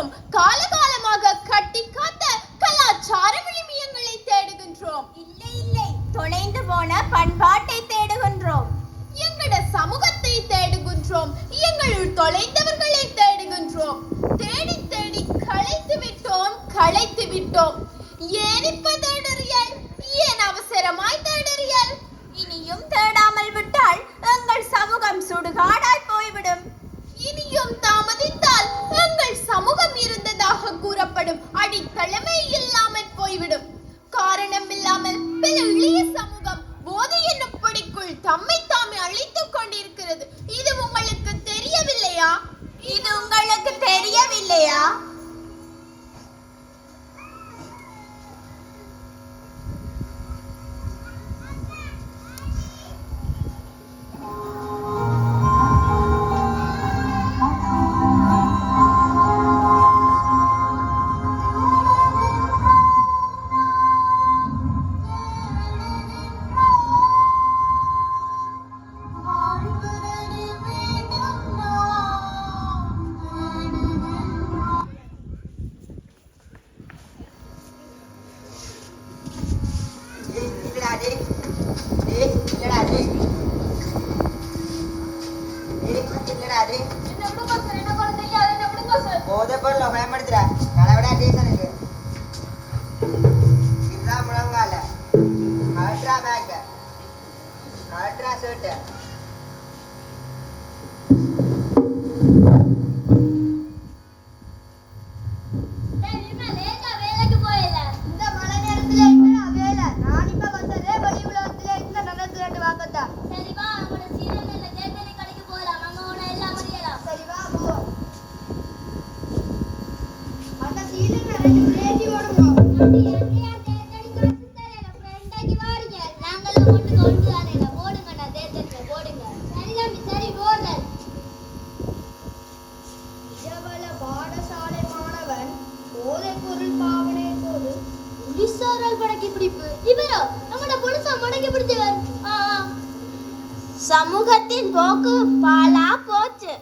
தேடுகின்றோம். காலகாலமாக கட்டி காத்த கலாச்சார விழுமியங்களை தேடுகின்றோம். இல்லை இல்லை, தொலைந்து போன பண்பாட்டை தேடுகின்றோம். எங்கட சமூகத்தை தேடுகின்றோம். எங்களுள் தொலைந்தவர்களை தேடுகின்றோம். தேடி தேடி களைத்து விட்டோம். ஏன் இப்ப தேடுறியல்? ஏன் அவசரமாய் தேடுறியல்? இனியும் தேடாமல் விட்டால் எங்கள் சமூகம் சுடுகாடாய் போய்விடும். இனியும் தாமதித்தால் எங்கள் சமூகம் இருந்ததாக கூறப்படும் அடித்தளமே இல்லாமல் போய்விடும். காரணம் இல்லாமல் பல எளிய சமூகம் போதை என்னும் பொடிக்குள் தம்மை தாமே அழித்துக் கொண்டிருக்கிறது. இது உங்களுக்கு தெரியவில்லையா? இது உங்களுக்கு தெரியவில்லையா? சமூகத்தின் போக்கு பாலா போச்சு.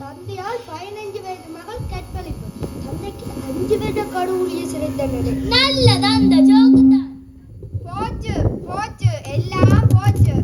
தந்தையால் 15 வயது மகள் கற்பழிப்பு, தந்தைக்கு 5 வருட கடவுளிய சிறை தண்டனை. நல்லதா அந்த ஜோக்கு தான். போச்சு போச்சு, எல்லாம் போச்சு.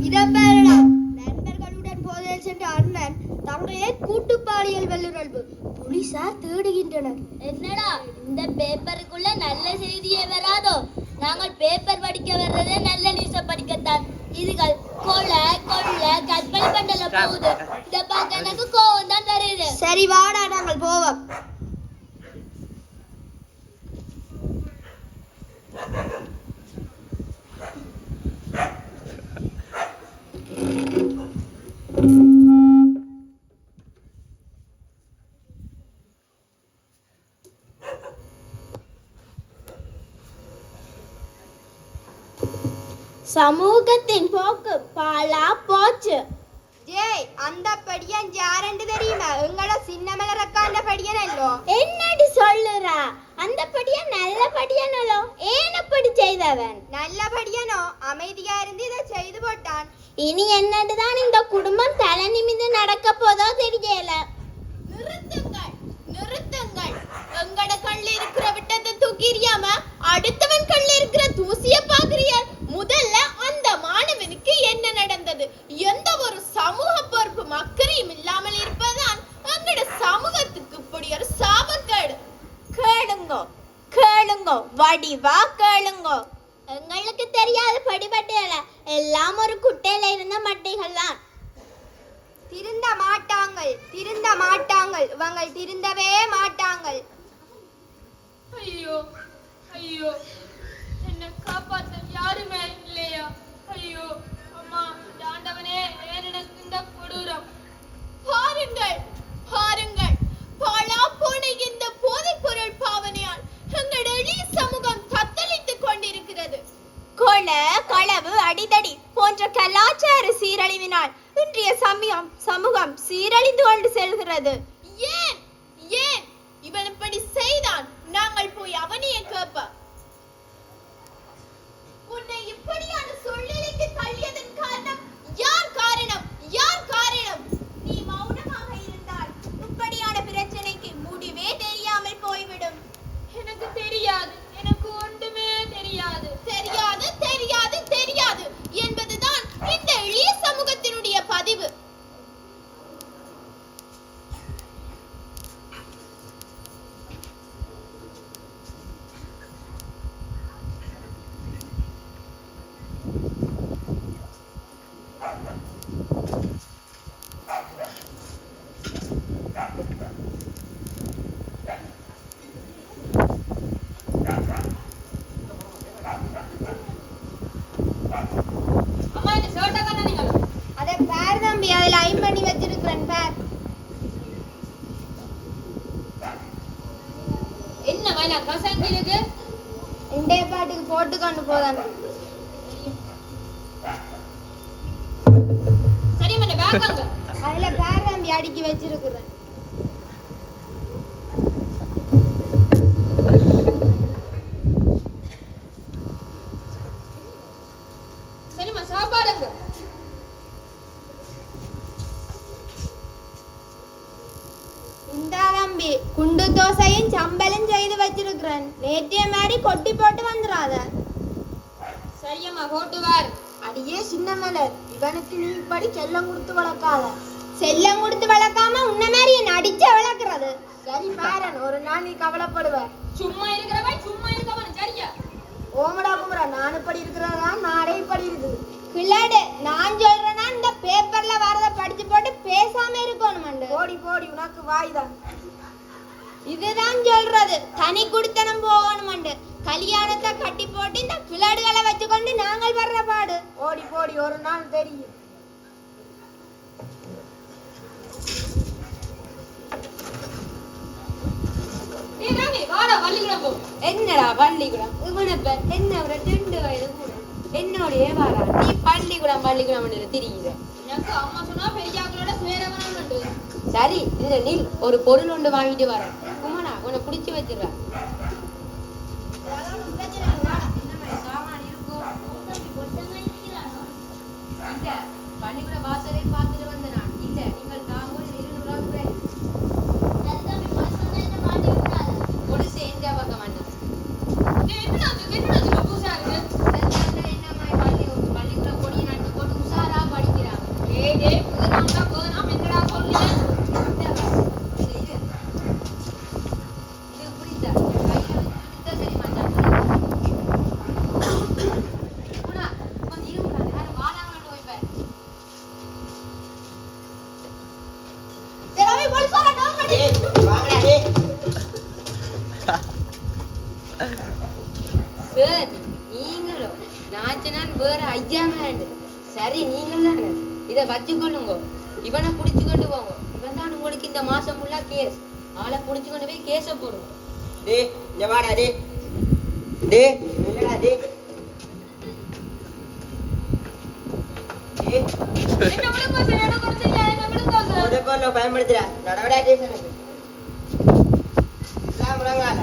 இத பாருடா, நண்பர்களுடன் போதையில் சென்ற அண்ணன் தங்கையை கூட்டு பாலியல் வல்லுறவு போலீசார் தேடுகின்றனர். என்னடா இந்த பேப்பருக்குள்ள நல்ல செய்தியே வராதோ? நாங்கள் பேப்பர் படிக்க வர்றதே நல்ல நியூஸ படிக்கத்தான். இதுகள் கொலை கொள்ள கற்பனை பண்ணல போகுது. இத பார்க்க எனக்கு கோவம் தான் வருது. சரி வாடா, நாங்கள் போவோம். சமூகத்தின் போக்கு பாலா போச்சு. ஜேய், அந்த படியன் யாரென்று தெரியுமா? எங்கள சின்னமலரக்காண்ட படியனல்லோ. என்னடி சொல்லுறா? அந்த படியன் நல்ல படியனோ? ஏன் அப்படி செய்தவன்? நல்ல படியனோ அமைதியா இருந்து இதை செய்து போட்டான். இனி என்னதுதான் இந்த குடும்பம் தலை நிமிந்து நடக்க போதோ தெரியல. நிறுத்துங்கள். எங்கட கண்ல இருக்கிற விட்டத்தை தூக்கிறியாம அடுத்தவன் கண்ல இருக்கிற தூசிய பாக்குறியா? முதல்ல அந்த மாணவனுக்கு என்ன நடந்தது? எந்த ஒரு சமூக பொறுப்பு மக்கரையும் இல்லாமல் இருப்பதுதான் எங்கட சமூகத்துக்கு இப்படி ஒரு சாபக்கேடு. கேளுங்கோ வடிவா கேளுங்கோ. எங்களுக்கு தெரியாத படிபட்டல எல்லாம் ஒரு குட்டையில இருந்த மட்டைகள் தான். திருந்த மாட்டாங்கள் இவங்க திருந்தவே மாட்டாங்கள். ஐயோ ஐயோ, என்ன காப்பாற்ற யாருமே இல்லையா? ஐயோ அம்மா, ஆண்டவனே, ஏன் எனக்கு இந்த கொடூரம்? பாருங்கள் பாழா போன இந்த போதைப் பொருள் பாவனையால் எங்கள் எளிய சமூகம் தத்தளித்துக் கொண்டிருக்கிறது. கொலை களவு அடிதடி போன்ற கலாச்சார சீரழிவினால் இன்றைய சமூகம் சீரழிந்து கொண்டு செல்கிறது. ஏன் இவன் இப்படி செய்தான்? நாங்கள் போய் அவனையே கேட்ப. உன்னை இப்படியான சூழ்நிலைக்கு தள்ளியதன் காரணம் யார்? காரணம் நீ மௌனமாக இருந்த அம்மா இந்த ஷர்ட்டை காண நீங்க அதை பேர் தம்பி அதில் ஐம் பண்ணி வச்சிருக்கிறேன் பேர். என்ன வயலா கசங்கி இருக்கு இண்டே பாட்டுக்கு போட்டு கொண்டு போதாங்க. சரி மண்ண பேக்காங்க அதுல பேர் தம்பி அடுக்கி வச்சிருக்கிறேன். சரிம்மா சாப்பாடுங்க இந்த தம்பி குண்டு தோசையும் சம்பலும் செய்து வச்சிருக்கிறேன். நேற்றைய மாதிரி கொட்டி போட்டு வந்துடாத. சரியம்மா போட்டு வார். அடியே சின்ன மலர், இவனுக்கு நீ இப்படி செல்லம் கொடுத்து வளர்க்காத. செல்லம் கொடுத்து வளர்க்காம உன்ன மாதிரி என்ன அடிச்சு வளர்க்கறது. சரி பேரன், ஒரு நாள் நீ கவலைப்படுவ. சும்மா இருக்கிறவன் சும்மா இருக்கவன் சரியா ஓமடா குமரா, நான் இப்படி இருக்கிறதா நாடே இப்படி இருக்குது. கிளாடு நான் சொல்றேன்னா இந்த பேப்பர்ல வரத படிச்சு போட்டு பேசாம இருக்கணும். போடி போடி, உனக்கு வாய்தான். இதுதான் சொல்றது, தனி குடித்தனம் போகணும். கல்யாணத்தை கட்டி போட்டு இந்த கிளாடுகளை வச்சுக்கொண்டு நாங்கள் வர்ற பாடு. ஓடி போடி, ஒரு நாள் தெரியும். என்னடா பள்ளிக்கூடம் இவனப்ப என்ன ஒரு 2 வயது கூட என்னோடய வாரா நீ பள்ளிக்கூடம் தெரியுது. எனக்கு அம்மா சொன்னா பெரியாக்களோட சேரவனுண்டு. சரி இதுல நீ ஒரு பொருள் ஒன்று வாங்கிட்டு வர குமரா உன்னை பிடிச்சி வச்சிடுறேன். பள்ளிக்கூட வாசலை பார்த்துட்டு வந்த நான் இல்ல நீங்கள் தாங்க 200 பொலிசு எந்த பக்கம் வந்து பள்ளிக்கூட பொடியை நட்டு போட்டு உஷாரா படிக்கிறாங்க. இது புரியுதா கையில வச்சுட்டு சரி மாட்டாங்க. கொஞ்சம் இருங்க வாடாங்கன்னு போய்ப்பேன். சார் நீங்களும் நாச்சனான் வேற ஐயாம சரி நீங்கள் தானே இதை வச்சுக்கொள்ளுங்க. இவனை புடிச்சு கொண்டு போங்க. இவன் தான் உங்களுக்கு இந்த மாசம் ஃபுல்லா கேஸ். ஆளை புடிச்சு கொண்டு போய் கேஸ போடுவோம். டேய் இங்க வாடா டேய். டேய் என்னடா டேய். டேய் என்ன விடுங்க சார் என்ன குறச்சிங்க என்ன விடுங்க சார். ஒரே கோல்ல பயன்படுத்துடா. நடவடா ஸ்டேஷனுக்கு. இஸ்லாம் முழங்கால.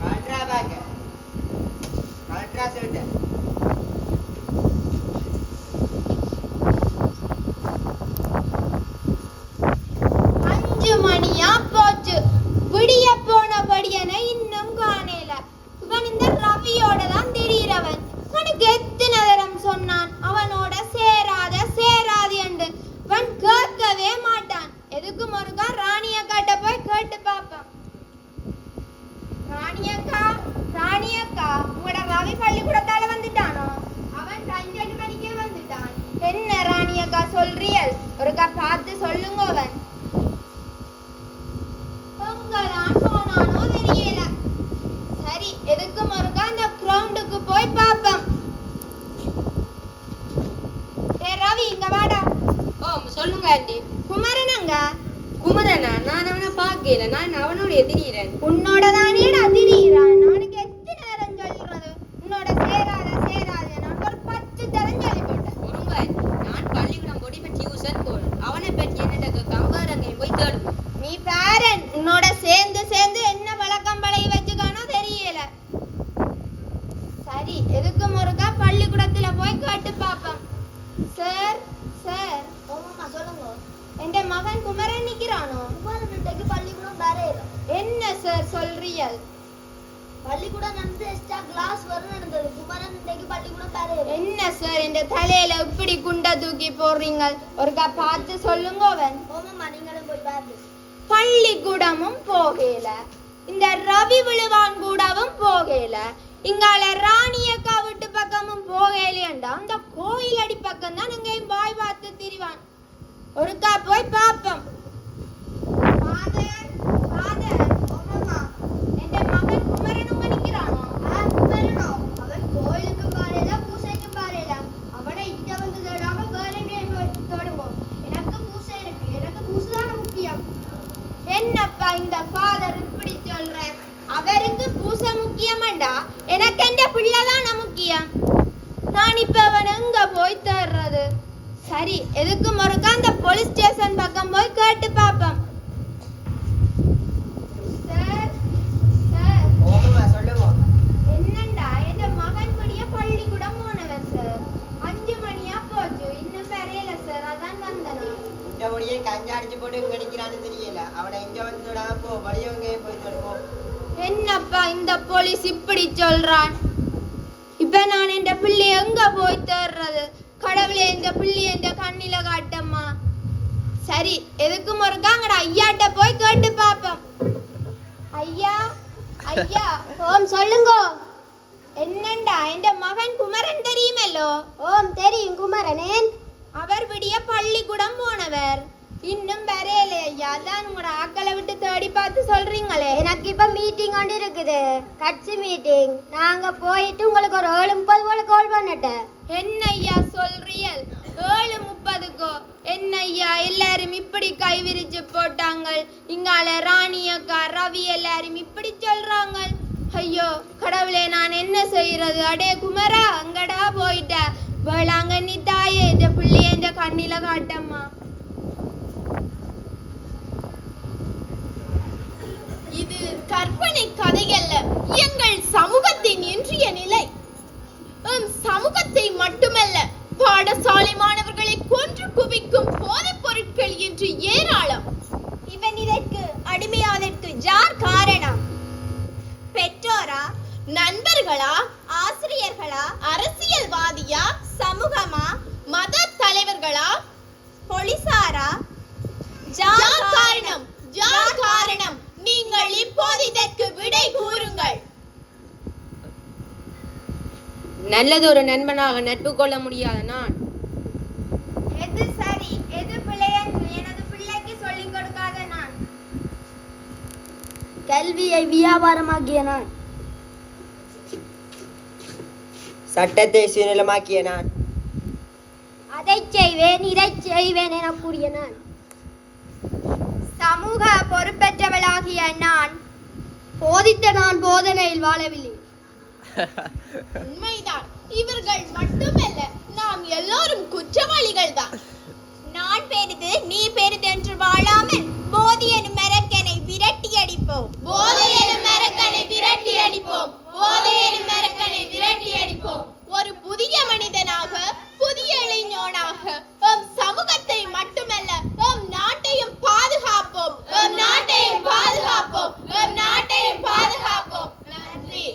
கல்ட்ரா பேக். கல்ட்ரா ஷர்ட். மணியா போச்சு. விடிய போனபடியன இன்னும் காணல. இவன் இந்த ரவியோட தான் திடீரவன். அவனுக்கு எத்தனை தரம் சொன்னான் அவனோட சேராத சேராது என்று. இவன் கேட்கவே மாட்டான். எதுக்கும் ஒருக்கா ராணியக்காட்ட போய் கேட்டு பாப்பான். ராணியக்கா உங்களோட ரவி பள்ளிக்கூடத்தால வந்துட்டானோ? அவன் 5 மணிக்கே வந்துட்டான். என்ன ராணியக்கா சொல்றியல்? ஒருக்கா பார்த்து சொல்லுங்க. அவன் போனானோ தெரியல. சரி எதுக்கும் ஒருக்கா அந்த கிரவுண்டுக்கு போய் பாப்போம். ரவி இங்க வாடா. ஓ சொல்லுங்க ஆண்டி. குமரனங்க? குமரனா? நான் அவனை பார்க்கல. நான் அவனோட திடீரன். உன்னோட தானேடா திடீரான். அவனுக்கு எத்தனை நேரம் சொல்றது உன்னோட சேராத சேராத. நான் ஒரு 10 தரம் சொல்லி போட்டேன். ஒருங்க நான் பள்ளிக்கூடம் போடி இப்ப டியூஷன் போறேன். அவனை பற்றி என்னட்ட கம்பாரங்க போய் தேடுவோம். நீ பேரன் உன்னோட சேர்ந்து என்ன வழக்கம் பழகி வச்சுக்கானோ தெரியல. சரி எதுக்கும் ஒருக்கா பள்ளிக்கூடத்துல போய் கேட்டு பாப்போம். Sir sir. ஓமாமா சொல்லுங்க. என் மகன் குமரன் நிக்கிறானோ? குமரனுக்கு பள்ளிக்கூடம் வேற என்ன சார் சொல்றியல்? பள்ளிக்கூடம் நடந்து எக்ஸ்ட்ரா கிளாஸ் வரும் நடந்தது. குமரனுக்கு பள்ளிக்கூடம் வேற என்ன சார் இந்த தலையில இப்படி குண்ட தூக்கி போடுறீங்க? ஒருக்கா பார்த்து சொல்லுங்க. அவன் ஓமாமா நீங்களும் போய் பாரு. பள்ளிக்கூடமும் போகல, இந்த ரவி விழுவான் கூடவும் போகல, இங்கால ராணியக்கா வீட்டு பக்கமும் போகலையண்டா அந்த கோயில் அடி பக்கம் தான் எங்கேயும் பாய் பார்த்து திரிவான். ஒருக்கா போய் பாப்போம். என் மகன் குமரனும் நிக்கிறானோ? குமரனோ அவன் கோயிலுக்கு பாறையில பூசைக்கு பாறையில அடுத்தவன் எங்க போய் தேடுறது? சரி, எதுக்கு மறுக்கா அந்த போலீஸ் ஸ்டேஷன் பக்கம் போய் கேட்டு பாப்போம். சார், சார், ஓமமா சொல்லுங்க. என்னண்டா என் மகன் படிய பள்ளிக்கூடம் போனவன் சார். 5 மணியா போச்சு, இன்னும் வரையல சார். அதான் வந்தனா. இந்த முடியை கஞ்சா அடிச்சு போட்டு இங்க நிக்கிறான்னு தெரியல. அவனை இங்க வந்து விடாம போ, வழியவங்க போய் சொல்லுவோம். என்னப்பா இந்த போலீஸ் இப்படி சொல்றான்? இப்ப நான் என் பிள்ளை எங்க போய் தேடுறது? கடவுளே, இந்த பிள்ளை என் கண்ணில காட்டம்மா. சரி, எதுக்கு மறுக்காங்கடா ஐயாட்ட போய் கேட்டு பாப்போம். ஐயா, ஐயா. ஓம் சொல்லுங்க. என்னண்டா என் மகன் குமரன் தெரியுமல்லோ? ஓம் தெரியும் குமரனேன். அவர் விடிய பள்ளிக்கூடம் போனவர், இன்னும் வரையலே ஐயா. அதான் உங்களோட ஆக்களை விட்டு தேடி பார்த்து சொல்றீங்களே. எனக்கு இப்ப மீட்டிங் கொண்டு இருக்குது, கட்சி மீட்டிங். நாங்க போயிட்டு உங்களுக்கு ஒரு 7:30 போல கால் பண்ணிட்டேன். என்ன ஐயா சொல்றியல்? 7:30க்கோ? என்ன ஐயா எல்லாரும் இப்படி கை விரிச்சு போட்டாங்க? இங்கால ராணி அக்கா, ரவி எல்லாரும் இப்படி சொல்றாங்க. ஐயோ கடவுளே, நான் என்ன செய்யறது? அடே குமரா, அங்கடா போயிட்ட. வேளாங்கண்ணி தாயே, இந்த பிள்ளைய இந்த கண்ணில காட்டம்மா. இது கற்பனை கதையல்ல, எங்கள் சமூகத்தின் இன்றைய நிலை. சமூகத்தை மட்டுமல்ல, பாடசாலை மாணவர்களை கொன்று குவிக்கும் போதைப் பொருட்கள் இன்று ஏராளம். இவன் இதற்கு அடிமையாவதற்கு யார் காரணம்? பெற்றோரா, நண்பர்களா, ஆசிரியர்களா, அரசியல்வாதியா, சமூகமா, மத தலைவர்களா, போலீசாரா? யார் காரணம்? யார் காரணம்? நீங்கள் இப்போது இதற்கு விடை கூறுங்கள். நல்லதொரு நண்பனாக நட்பு கொள்ள முடியாத நான் எது சரி எது பிழை என்று எனது பிள்ளைக்கு சொல்லிக் கொடுக்காத நான். கல்வியை வியாபாரமாக்கிய நான். சட்டத்தை சுயநலமாக்கிய நான். அதை செய்வேன், இதை செய்வேன் என கூறிய நான். சமூக பொறுப்பற்றவளாகிய நான். போதித்த நான் போதனையில் வாழவில்லை. உண்மைதான். இவர்கள் மட்டுமல்ல, நாம் எல்லோரும் குற்றவாளிகள் தான்.